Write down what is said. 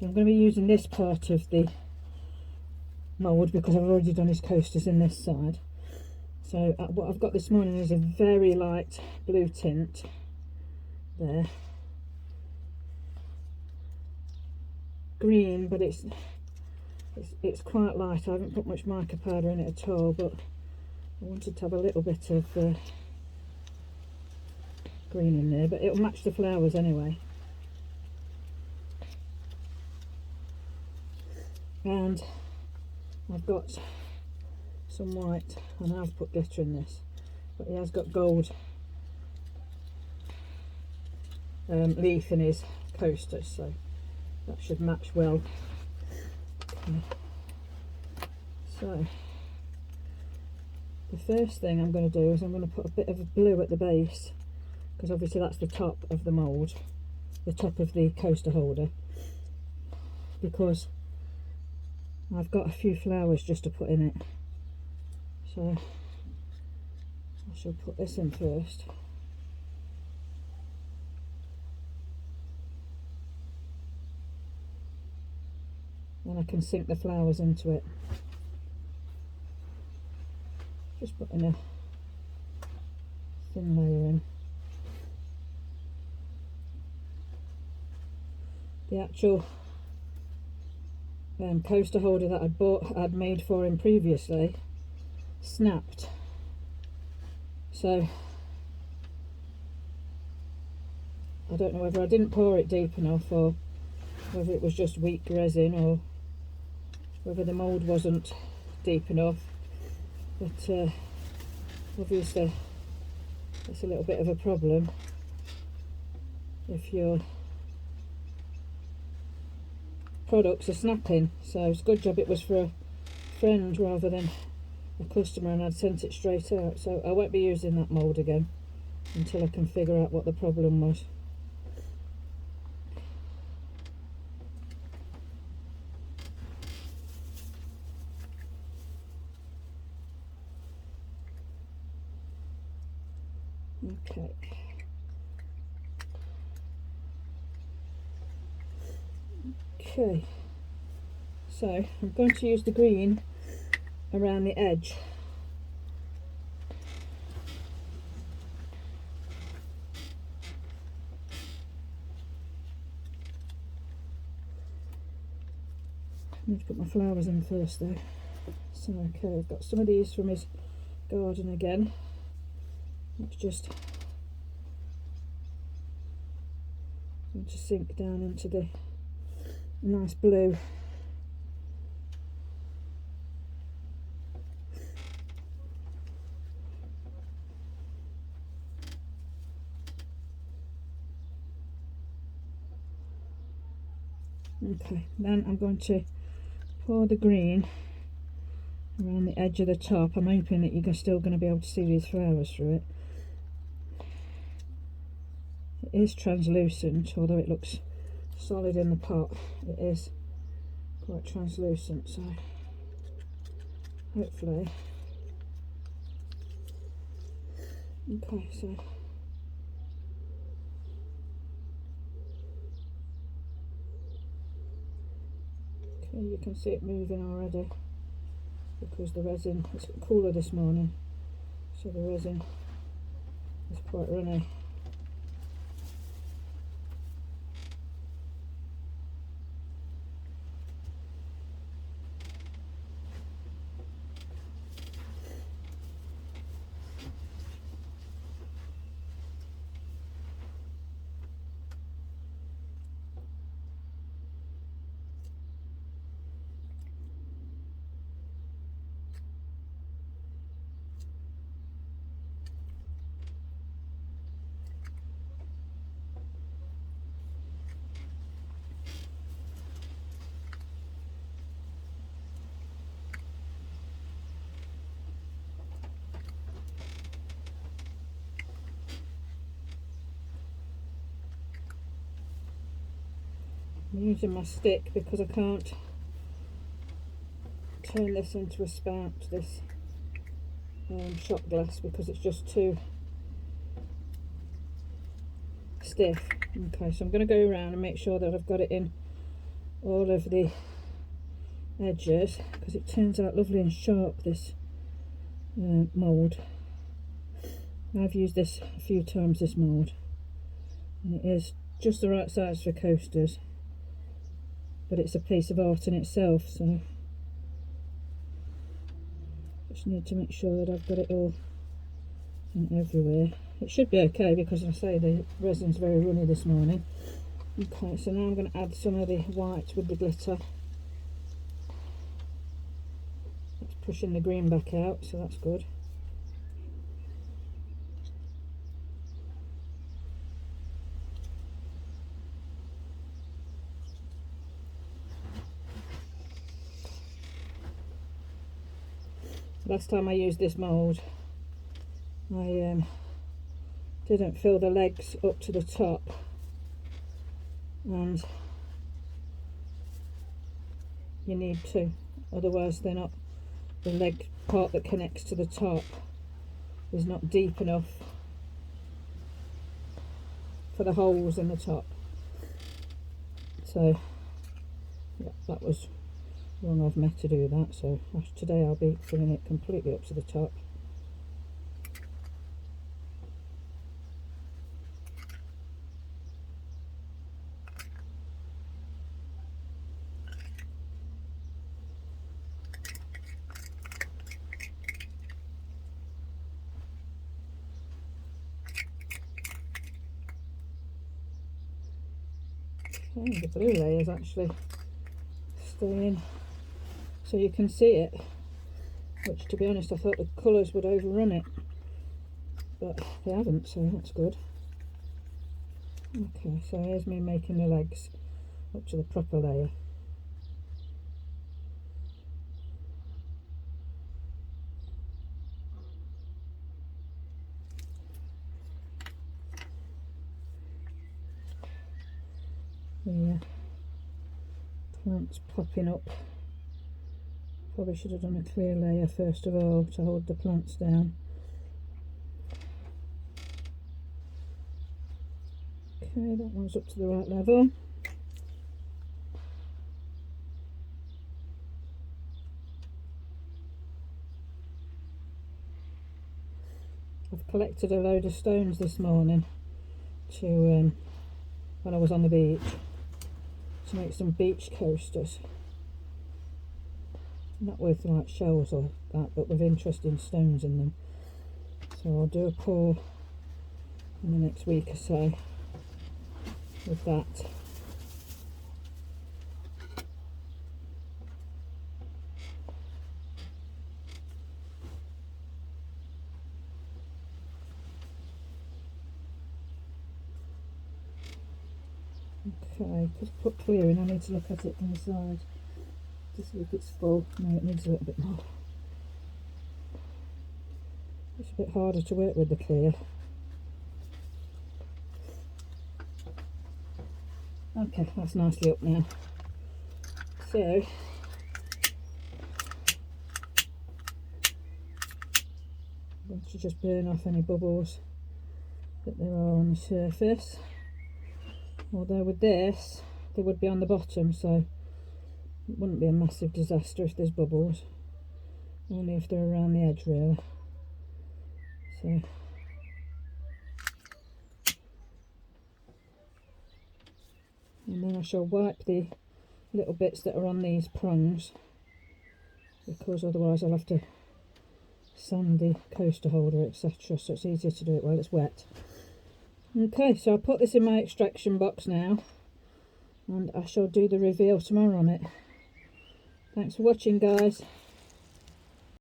So I'm going to be using this part of the mould because I've already done his coasters in this side. So what I've got this morning is a very light blue tint there. Green, but it's quite light. I haven't put much mica powder in it at all, but I wanted to have a little bit of green in there, but it'll match the flowers anyway. And I've got some white, and I've put glitter in this, but he has got gold leaf in his coasters, so that should match well. Okay. So the first thing I'm going to do is I'm going to put a bit of blue at the base, because obviously that's the top of the mould, the top of the coaster holder, because I've got a few flowers just to put in it. So I shall put this in first. Then I can sink the flowers into it. Just putting a thin layer in. The actual coaster holder that I'd made for him previously snapped. So I don't know whether I didn't pour it deep enough, or whether it was just weak resin, or whether the mould wasn't deep enough, but obviously it's a little bit of a problem if your products are snapping. So it's a good job it was for a friend rather than a customer, and I'd sent it straight out. So I won't be using that mould again until I can figure out what the problem was. Okay. Okay, so I'm going to use the green around the edge. I need to put my flowers in first though. So okay, I've got some of these from his garden again. Let's just sink down into the nice blue. Okay, then I'm going to pour the green around the edge of the top. I'm hoping that you're still going to be able to see these flowers through it. It is translucent, although it looks solid in the pot. It is quite translucent, so hopefully. Okay, so okay, you can see it moving already because the resin, it's cooler this morning, so the resin is quite runny. I'm using my stick because I can't turn this into a spout, this shot glass, because it's just too stiff. Okay, so I'm going to go around and make sure that I've got it in all of the edges, because it turns out lovely and sharp, this mould. I've used this a few times, this mould, and it is just the right size for coasters, but it's a piece of art in itself, so just need to make sure that I've got it all in everywhere. It should be okay, because I say the resin's very runny this morning. Okay, so now I'm going to add some of the white with the glitter. It's pushing the green back out, so that's good. Last time I used this mould, I didn't fill the legs up to the top, and you need to, otherwise they're not, the leg part that connects to the top is not deep enough for the holes in the top. So yeah, that was wrong of me to do that, so today I'll be filling it completely up to the top. Okay, the blue layer is actually staying so you can see it, which to be honest I thought the colours would overrun it, but they haven't, so that's good. Okay, so here's me making the legs up to the proper layer. The plants popping up. Probably should have done a clear layer first of all to hold the plants down. Okay, that one's up to the right level. I've collected a load of stones this morning to when I was on the beach, to make some beach coasters. Not with like shells or that, but with interesting stones in them. So I'll do a pour in the next week or so with that. Okay, just put clear in. I need to look at it from the side to see if it's full. No, it needs a little bit more. It's a bit harder to work with the clear. Okay, that's nicely up now. So I'm going to just burn off any bubbles that there are on the surface. Although with this, they would be on the bottom, so it wouldn't be a massive disaster if there's bubbles. Only if they're around the edge, really. So and then I shall wipe the little bits that are on these prongs, because otherwise I'll have to sand the coaster holder, etc. So it's easier to do it while it's wet. Okay, so I'll put this in my extraction box now, and I shall do the reveal tomorrow on it. Thanks for watching, guys.